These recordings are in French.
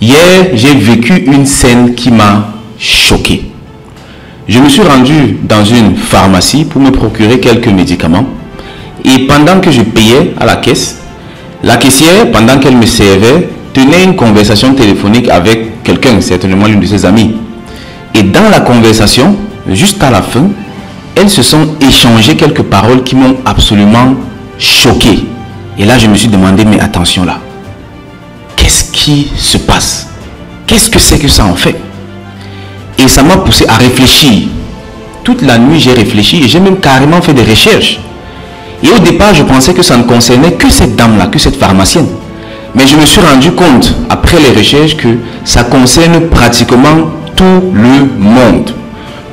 Hier, j'ai vécu une scène qui m'a choqué. Je me suis rendu dans une pharmacie pour me procurer quelques médicaments. Et pendant que je payais à la caisse, la caissière, pendant qu'elle me servait, tenait une conversation téléphonique avec quelqu'un, certainement l'une de ses amies. Et dans la conversation, juste à la fin, elles se sont échangées quelques paroles qui m'ont absolument choqué. Et là, je me suis demandé, mais attention là, qu'est-ce qui se passe? Qu'est-ce que c'est que ça en fait? Et ça m'a poussé à réfléchir. Toute la nuit, j'ai réfléchi et j'ai même carrément fait des recherches. Et au départ, je pensais que ça ne concernait que cette dame-là, que cette pharmacienne. Mais je me suis rendu compte, après les recherches, que ça concerne pratiquement tout le monde.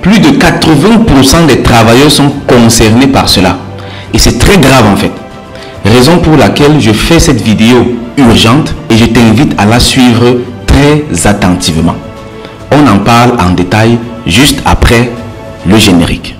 Plus de 80% des travailleurs sont concernés par cela. Et c'est très grave en fait. Raison pour laquelle je fais cette vidéo urgente et je t'invite à la suivre très attentivement. On en parle en détail juste après le générique.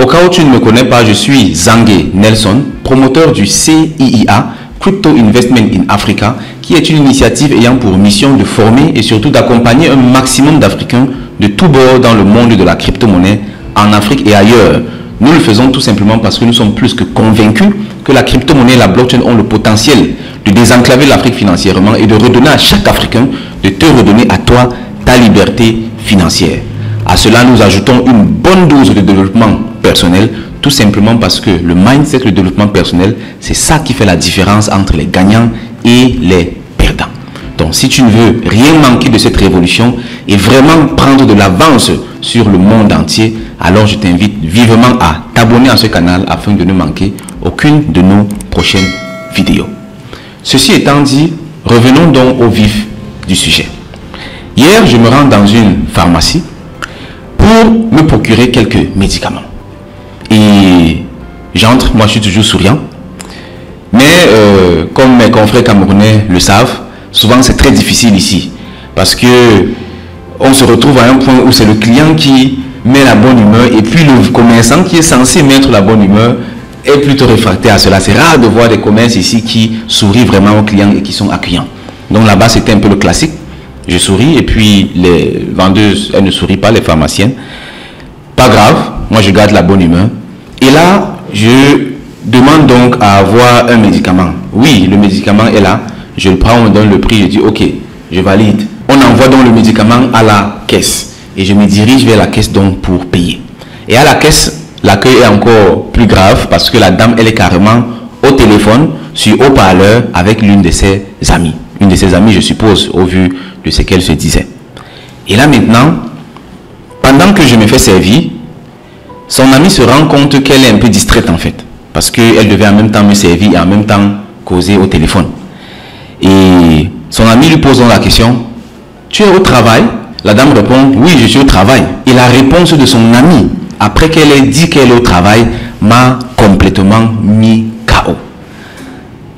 Au cas où tu ne me connais pas, je suis Zangué Nelson, promoteur du CIIA, Crypto Investment in Africa, qui est une initiative ayant pour mission de former et surtout d'accompagner un maximum d'Africains de tous bords dans le monde de la crypto-monnaie, en Afrique et ailleurs. Nous le faisons tout simplement parce que nous sommes plus que convaincus que la crypto-monnaie et la blockchain ont le potentiel de désenclaver l'Afrique financièrement et de redonner à chaque Africain, de te redonner à toi ta liberté financière. À cela, nous ajoutons une bonne dose de développement personnel, tout simplement parce que le mindset, le développement personnel, c'est ça qui fait la différence entre les gagnants et les perdants. Donc, si tu ne veux rien manquer de cette révolution et vraiment prendre de l'avance sur le monde entier, alors je t'invite vivement à t'abonner à ce canal afin de ne manquer aucune de nos prochaines vidéos. Ceci étant dit, revenons donc au vif du sujet. Hier, je me rends dans une pharmacie pour me procurer quelques médicaments. Et j'entre, moi je suis toujours souriant. Mais comme mes confrères camerounais le savent, souvent c'est très difficile ici. Parce que on se retrouve à un point où c'est le client qui met la bonne humeur et puis le commerçant qui est censé mettre la bonne humeur est plutôt réfractaire à cela. C'est rare de voir des commerces ici qui sourient vraiment aux clients et qui sont accueillants. Donc là-bas c'était un peu le classique. Je souris et puis les vendeuses, elles ne sourient pas, les pharmaciennes. Pas grave, moi je garde la bonne humeur. Et là, je demande donc à avoir un médicament. Oui, le médicament est là. Je le prends, on me donne le prix, je dis ok, je valide. On envoie donc le médicament à la caisse. Et je me dirige vers la caisse donc pour payer. Et à la caisse, l'accueil est encore plus grave parce que la dame, elle est carrément au téléphone, sur haut-parleur avec l'une de ses amies. Une de ses amies, je suppose, au vu de ce qu'elle se disait. Et là maintenant, pendant que je me fais servir, son amie se rend compte qu'elle est un peu distraite en fait. Parce qu'elle devait en même temps me servir et en même temps causer au téléphone. Et son ami lui pose la question, tu es au travail? La dame répond, oui, je suis au travail. Et la réponse de son ami, après qu'elle ait dit qu'elle est au travail, m'a complètement mis KO.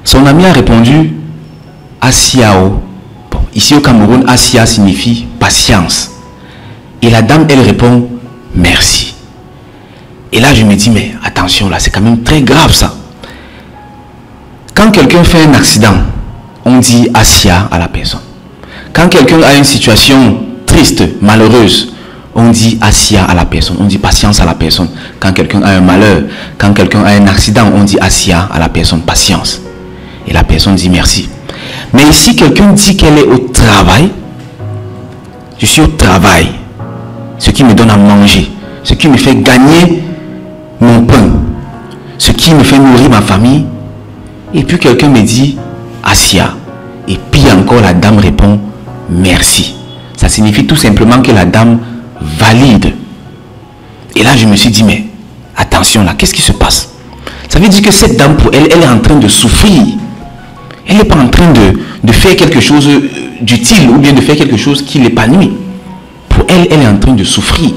Son ami a répondu, Asiao. Bon, ici au Cameroun, Asia signifie patience. Et la dame, elle répond, merci. Et là, je me dis, mais attention, là, c'est quand même très grave ça. Quand quelqu'un fait un accident, on dit Asia à la personne. Quand quelqu'un a une situation triste, malheureuse, on dit Asia à la personne, on dit patience à la personne. Quand quelqu'un a un malheur, quand quelqu'un a un accident, on dit Asia à la personne, patience. Et la personne dit merci. Mais ici, quelqu'un dit qu'elle est au travail. Je suis au travail. Ce qui me donne à manger, ce qui me fait gagner mon pain, ce qui me fait nourrir ma famille. Et puis quelqu'un me dit Asia. Et puis encore la dame répond merci. Ça signifie tout simplement que la dame valide. Et là je me suis dit, mais attention là, qu'est-ce qui se passe? Ça veut dire que cette dame, pour elle, elle est en train de souffrir. Elle n'est pas en train de faire quelque chose d'utile ou bien de faire quelque chose qui l'épanouit. Pour elle, elle est en train de souffrir.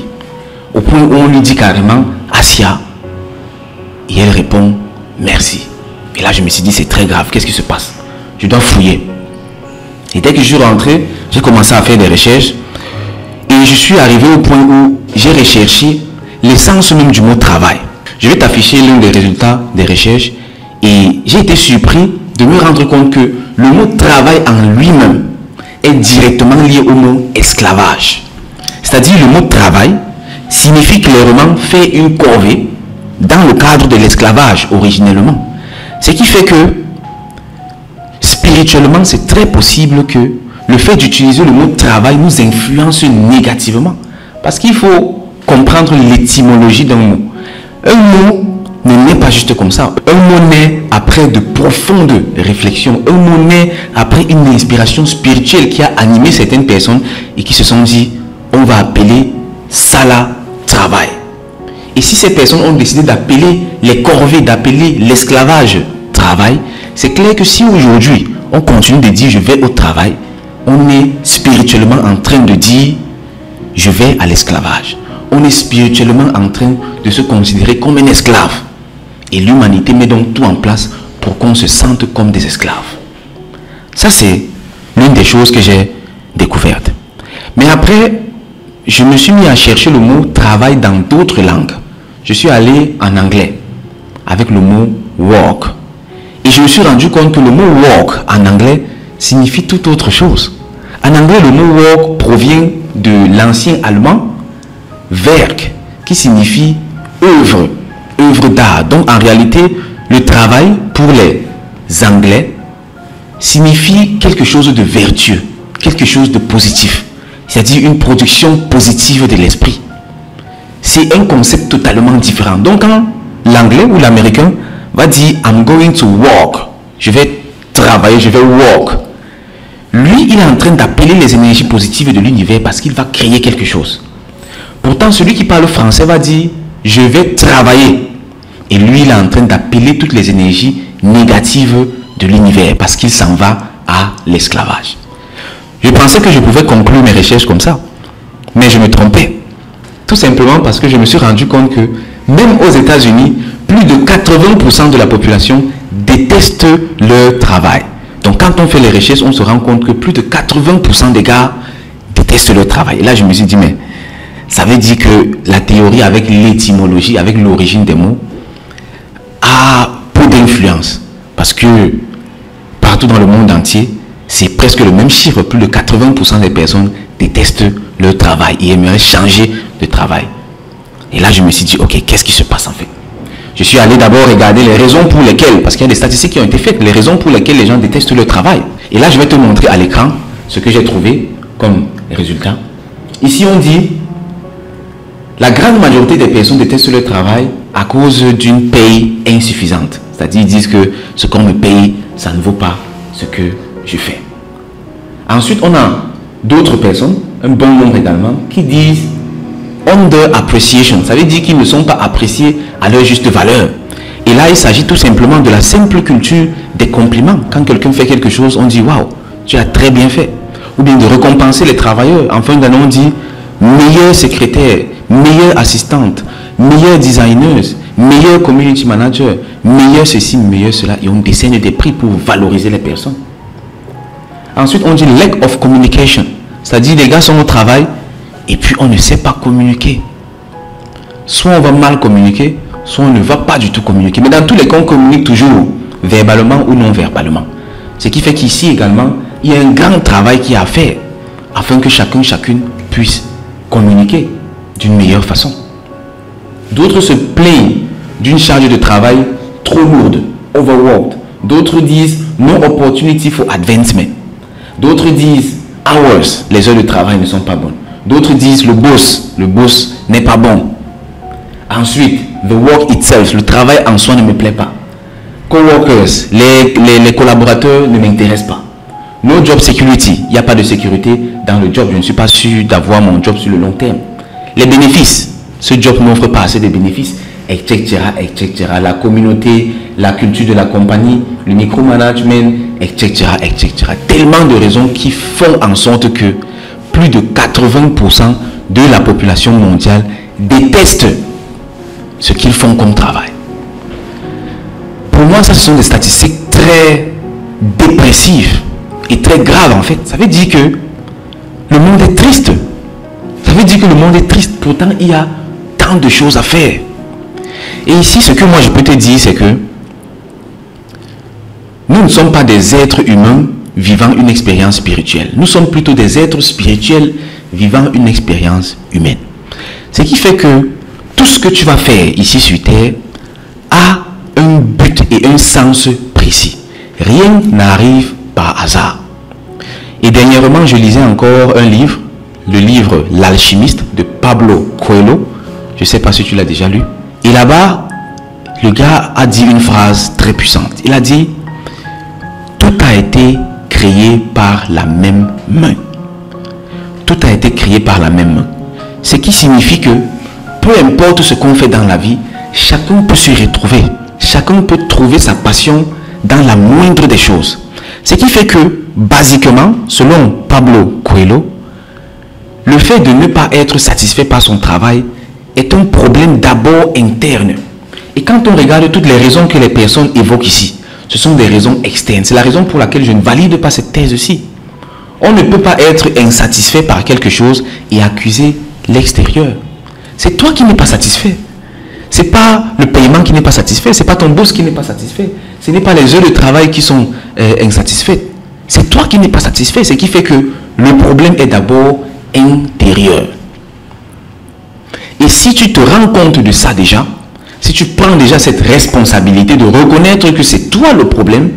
Au point où on lui dit carrément Asia. Et elle répond merci. Et là je me suis dit, c'est très grave, qu'est-ce qui se passe? Je dois fouiller. Et dès que je suis rentré, j'ai commencé à faire des recherches. Et je suis arrivé au point où j'ai recherché l'essence même du mot travail. Je vais t'afficher l'un des résultats des recherches. Et j'ai été surpris de me rendre compte que le mot travail en lui-même est directement lié au mot esclavage. C'est-à-dire le mot travail signifie clairement faire une corvée dans le cadre de l'esclavage originellement. Ce qui fait que spirituellement, c'est très possible que le fait d'utiliser le mot travail nous influence négativement. Parce qu'il faut comprendre l'étymologie d'un mot. Un mot ne naît pas juste comme ça. Un mot naît après de profondes réflexions. Un mot naît après une inspiration spirituelle qui a animé certaines personnes et qui se sont dit, on va appeler ça là travail. Et si ces personnes ont décidé d'appeler les corvées, d'appeler l'esclavage travail, c'est clair que si aujourd'hui on continue de dire je vais au travail, on est spirituellement en train de dire je vais à l'esclavage. On est spirituellement en train de se considérer comme un esclave. Et l'humanité met donc tout en place pour qu'on se sente comme des esclaves. Ça, c'est l'une des choses que j'ai découvertes. Mais après, je me suis mis à chercher le mot travail dans d'autres langues. Je suis allé en anglais avec le mot work. Et je me suis rendu compte que le mot work en anglais signifie tout autre chose. En anglais, le mot work provient de l'ancien allemand Werk, qui signifie œuvre, œuvre d'art. Donc en réalité, le travail pour les Anglais signifie quelque chose de vertueux, quelque chose de positif, c'est-à-dire une production positive de l'esprit. C'est un concept totalement différent. Donc quand l'anglais ou l'américain va dire I'm going to work, je vais travailler, je vais work, lui il est en train d'appeler les énergies positives de l'univers parce qu'il va créer quelque chose. Pourtant celui qui parle français va dire je vais travailler, et lui il est en train d'appeler toutes les énergies négatives de l'univers parce qu'il s'en va à l'esclavage. Je pensais que je pouvais conclure mes recherches comme ça, mais je me trompais. Tout simplement parce que je me suis rendu compte que même aux États-Unis, plus de 80% de la population déteste leur travail. Donc quand on fait les recherches, on se rend compte que plus de 80% des gars détestent leur travail. Et là, je me suis dit, mais ça veut dire que la théorie avec l'étymologie, avec l'origine des mots, a peu d'influence. Parce que partout dans le monde entier, c'est presque le même chiffre. Plus de 80% des personnes détestent leur travail et aimeraient changer de travail. Et là, je me suis dit, ok, qu'est-ce qui se passe en fait? Je suis allé d'abord regarder les raisons pour lesquelles, parce qu'il y a des statistiques qui ont été faites, les raisons pour lesquelles les gens détestent leur travail. Et là, je vais te montrer à l'écran ce que j'ai trouvé comme résultat. Ici, on dit, la grande majorité des personnes détestent leur travail à cause d'une paye insuffisante. C'est-à-dire, ils disent que ce qu'on me paye, ça ne vaut pas ce que je fais. Ensuite, on a d'autres personnes, un bon nombre également, qui disent under appreciation. Ça veut dire qu'ils ne sont pas appréciés à leur juste valeur. Et là, il s'agit tout simplement de la simple culture des compliments. Quand quelqu'un fait quelque chose, on dit waouh, tu as très bien fait. Ou bien de récompenser les travailleurs. En fin d'année, on dit meilleure secrétaire, meilleure assistante, meilleure designeuse, meilleur community manager, meilleur ceci, meilleur cela. Et on décerne des prix pour valoriser les personnes. Ensuite, on dit lack of communication. C'est-à-dire les gars sont au travail et puis on ne sait pas communiquer. Soit on va mal communiquer, soit on ne va pas du tout communiquer. Mais dans tous les cas, on communique toujours verbalement ou non verbalement. Ce qui fait qu'ici également, il y a un grand travail qui est à faire afin que chacune puisse communiquer d'une meilleure façon. D'autres se plaignent d'une charge de travail trop lourde, overworked. D'autres disent no opportunity for advancement. D'autres disent hours, les heures de travail ne sont pas bonnes. D'autres disent le boss n'est pas bon. Ensuite, the work itself, le travail en soi ne me plaît pas. Coworkers, les collaborateurs ne m'intéressent pas. No job security, il n'y a pas de sécurité dans le job, je ne suis pas sûr d'avoir mon job sur le long terme. Les bénéfices, ce job n'offre pas assez de bénéfices, etc., etc. La communauté, la culture de la compagnie, le micromanagement, etc., etc. Tellement de raisons qui font en sorte que plus de 80% de la population mondiale déteste ce qu'ils font comme travail. Pour moi, ça, ce sont des statistiques très dépressives et très graves en fait. Ça veut dire que le monde est triste. Ça veut dire que le monde est triste. Pourtant, il y a tant de choses à faire. Et ici, ce que moi je peux te dire, c'est que Nous ne sommes pas des êtres humains vivant une expérience spirituelle. Nous sommes plutôt des êtres spirituels vivant une expérience humaine. Ce qui fait que tout ce que tu vas faire ici sur Terre a un but et un sens précis. Rien n'arrive par hasard. Et dernièrement, je lisais encore un livre, le livre L'Alchimiste de Pablo Coelho. Je ne sais pas si tu l'as déjà lu. Et là-bas, le gars a dit une phrase très puissante. Il a dit: tout a été créé par la même main. Tout a été créé par la même main. Ce qui signifie que peu importe ce qu'on fait dans la vie, chacun peut se retrouver. Chacun peut trouver sa passion dans la moindre des choses. Ce qui fait que, basiquement, selon Pablo Coelho, le fait de ne pas être satisfait par son travail est un problème d'abord interne. Et quand on regarde toutes les raisons que les personnes évoquent ici, ce sont des raisons externes. C'est la raison pour laquelle je ne valide pas cette thèse-ci. On ne peut pas être insatisfait par quelque chose et accuser l'extérieur. C'est toi qui n'es pas satisfait. Ce n'est pas le paiement qui n'est pas satisfait. Ce n'est pas ton boss qui n'est pas satisfait. Ce n'est pas les heures de travail qui sont insatisfaites. C'est toi qui n'es pas satisfait. Ce qui fait que le problème est d'abord intérieur. Et si tu te rends compte de ça déjà, si tu prends déjà cette responsabilité de reconnaître que c'est toi le problème,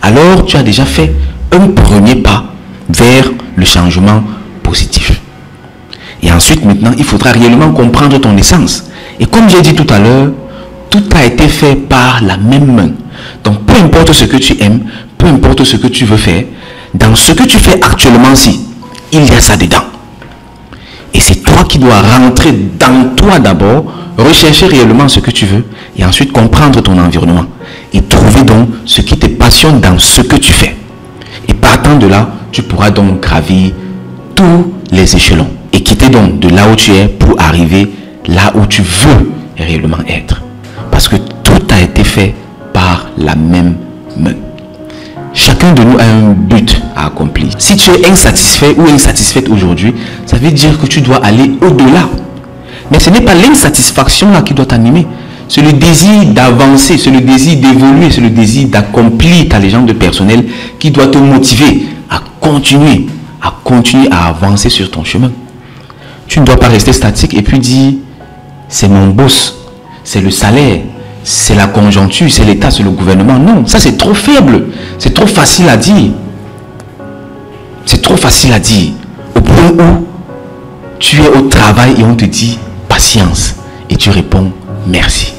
alors tu as déjà fait un premier pas vers le changement positif. Et ensuite, maintenant, il faudra réellement comprendre ton essence. Et comme j'ai dit tout à l'heure, tout a été fait par la même main. Donc, peu importe ce que tu aimes, peu importe ce que tu veux faire, dans ce que tu fais actuellement-ci, il y a ça dedans. Et c'est toi qui dois rentrer dans toi d'abord, rechercher réellement ce que tu veux, et ensuite comprendre ton environnement. Et trouver donc ce qui te passionne dans ce que tu fais. Et partant de là, tu pourras donc gravir tous les échelons. Et quitter donc de là où tu es pour arriver là où tu veux réellement être. Parce que tout a été fait par la même main. Chacun de nous a un but à accomplir. Si tu es insatisfait ou insatisfaite aujourd'hui, ça veut dire que tu dois aller au-delà. Mais ce n'est pas l'insatisfaction là qui doit t'animer. C'est le désir d'avancer, c'est le désir d'évoluer, c'est le désir d'accomplir ta légende personnelle qui doit te motiver à continuer à avancer sur ton chemin. Tu ne dois pas rester statique et puis dire: c'est mon boss, c'est le salaire, c'est la conjoncture, c'est l'État, c'est le gouvernement. Non, ça c'est trop faible. C'est trop facile à dire. C'est trop facile à dire. Au point où tu es au travail et on te dit patience. Et tu réponds merci.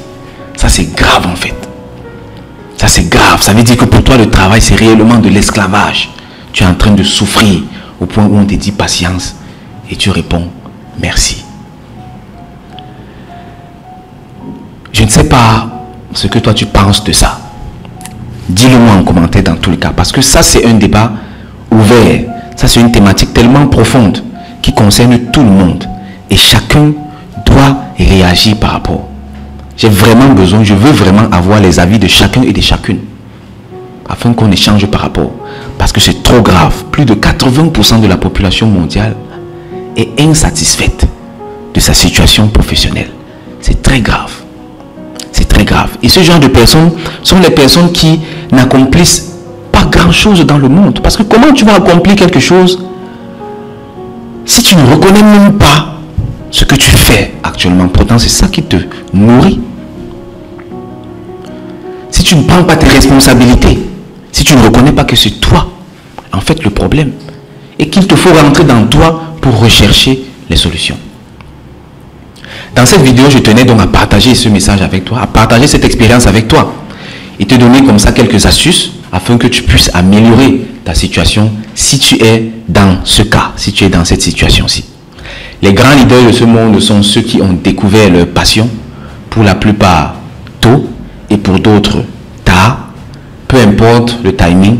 Ça c'est grave en fait. Ça c'est grave. Ça veut dire que pour toi le travail c'est réellement de l'esclavage. Tu es en train de souffrir au point où on te dit patience. Et tu réponds merci. Je ne sais pas ce que toi tu penses de ça. Dis-le moi en commentaire dans tous les cas. Parce que ça c'est un débat ouvert. Ça c'est une thématique tellement profonde qui concerne tout le monde. Et chacun doit réagir par rapport. J'ai vraiment besoin, je veux vraiment avoir les avis de chacun et de chacune. Afin qu'on échange par rapport. Parce que c'est trop grave. Plus de 80% de la population mondiale est insatisfaite de sa situation professionnelle. C'est très grave. C'est très grave. Et ce genre de personnes sont les personnes qui n'accomplissent pas grand-chose dans le monde. Parce que comment tu vas accomplir quelque chose si tu ne reconnais même pas ce que tu fais actuellement? Pourtant, c'est ça qui te nourrit. Si tu ne prends pas tes responsabilités, si tu ne reconnais pas que c'est toi, en fait, le problème, et qu'il te faut rentrer dans toi pour rechercher les solutions. Dans cette vidéo, je tenais donc à partager ce message avec toi, à partager cette expérience avec toi, et te donner comme ça quelques astuces afin que tu puisses améliorer ta situation si tu es dans ce cas, si tu es dans cette situation-ci. Les grands leaders de ce monde sont ceux qui ont découvert leur passion, pour la plupart tôt et pour d'autres tard, peu importe le timing.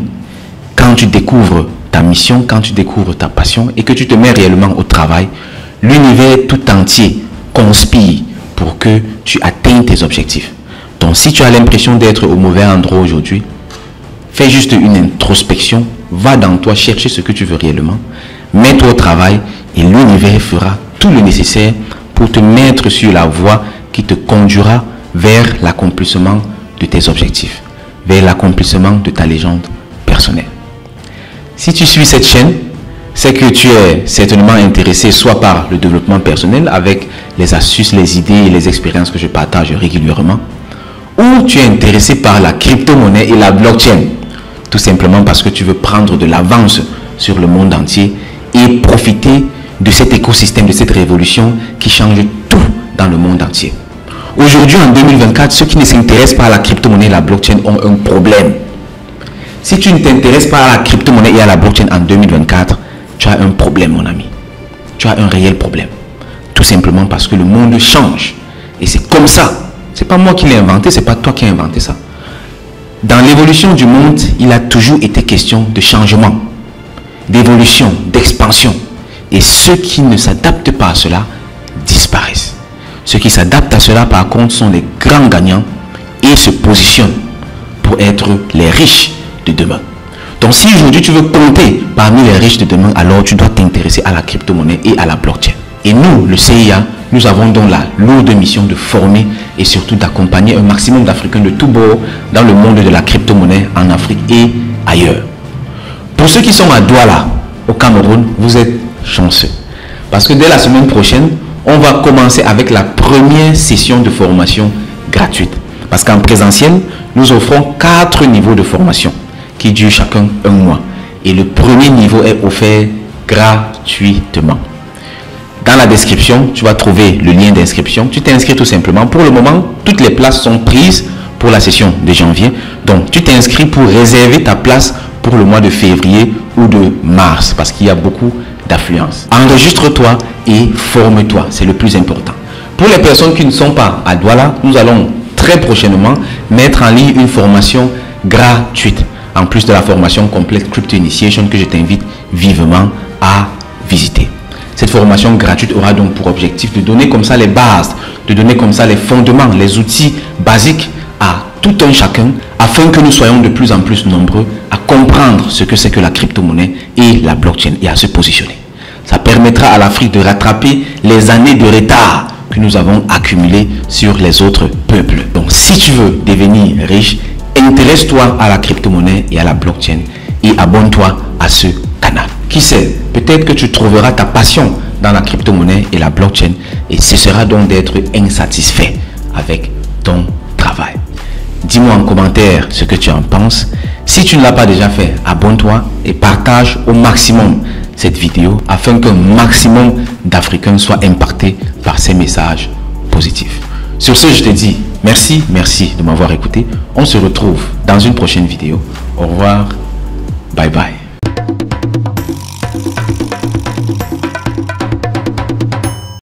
Quand tu découvres ta mission, quand tu découvres ta passion et que tu te mets réellement au travail, l'univers tout entier conspire pour que tu atteignes tes objectifs. Donc si tu as l'impression d'être au mauvais endroit aujourd'hui, fais juste une introspection, va dans toi chercher ce que tu veux réellement, mets-toi au travail et l'univers fera tout le nécessaire pour te mettre sur la voie qui te conduira vers l'accomplissement de tes objectifs, vers l'accomplissement de ta légende personnelle. Si tu suis cette chaîne, c'est que tu es certainement intéressé soit par le développement personnel avec les astuces, les idées et les expériences que je partage régulièrement, ou tu es intéressé par la crypto-monnaie et la blockchain, tout simplement parce que tu veux prendre de l'avance sur le monde entier et profiter de cet écosystème, de cette révolution qui change tout dans le monde entier. Aujourd'hui, en 2024, ceux qui ne s'intéressent pas à la crypto-monnaie et la blockchain ont un problème. Si tu ne t'intéresses pas à la crypto-monnaie et à la blockchain en 2024, tu as un problème, mon ami. Tu as un réel problème. Tout simplement parce que le monde change. Et c'est comme ça. C'est pas moi qui l'ai inventé, c'est pas toi qui as inventé ça. Dans l'évolution du monde, il a toujours été question de changement, d'évolution, d'expansion. Et ceux qui ne s'adaptent pas à cela disparaissent. Ceux qui s'adaptent à cela, par contre, sont les grands gagnants et se positionnent pour être les riches de demain. Donc si aujourd'hui tu veux compter parmi les riches de demain, alors tu dois t'intéresser à la crypto-monnaie et à la blockchain. Et nous, le CIA, nous avons donc la lourde mission de former et surtout d'accompagner un maximum d'Africains de tous bords dans le monde de la crypto-monnaie en Afrique et ailleurs. Pour ceux qui sont à Douala, au Cameroun, vous êtes chanceux. Parce que dès la semaine prochaine, on va commencer avec la première session de formation gratuite. Parce qu'en présentiel, nous offrons 4 niveaux de formation qui durent chacun un mois. Et le premier niveau est offert gratuitement. Dans la description, tu vas trouver le lien d'inscription. Tu t'inscris tout simplement. Pour le moment, toutes les places sont prises pour la session de janvier. Donc, tu t'inscris pour réserver ta place pour le mois de février ou de mars parce qu'il y a beaucoup d'affluence. Enregistre-toi et forme-toi. C'est le plus important. Pour les personnes qui ne sont pas à Douala, nous allons très prochainement mettre en ligne une formation gratuite. En plus de la formation complète Crypto Initiation que je t'invite vivement à visiter. Cette formation gratuite aura donc pour objectif de donner comme ça les bases, de donner comme ça les fondements, les outils basiques à tout un chacun afin que nous soyons de plus en plus nombreux à comprendre ce que c'est que la crypto-monnaie et la blockchain et à se positionner. Ça permettra à l'Afrique de rattraper les années de retard que nous avons accumulées sur les autres peuples. Donc si tu veux devenir riche, intéresse-toi à la crypto-monnaie et à la blockchain et abonne-toi à ce canal. Qui sait, peut-être que tu trouveras ta passion dans la crypto-monnaie et la blockchain et cessera donc d'être insatisfait avec ton travail. Dis-moi en commentaire ce que tu en penses. Si tu ne l'as pas déjà fait, abonne-toi et partage au maximum cette vidéo afin qu'un maximum d'Africains soient impactés par ces messages positifs. Sur ce, je te dis merci de m'avoir écouté. On se retrouve dans une prochaine vidéo. Au revoir.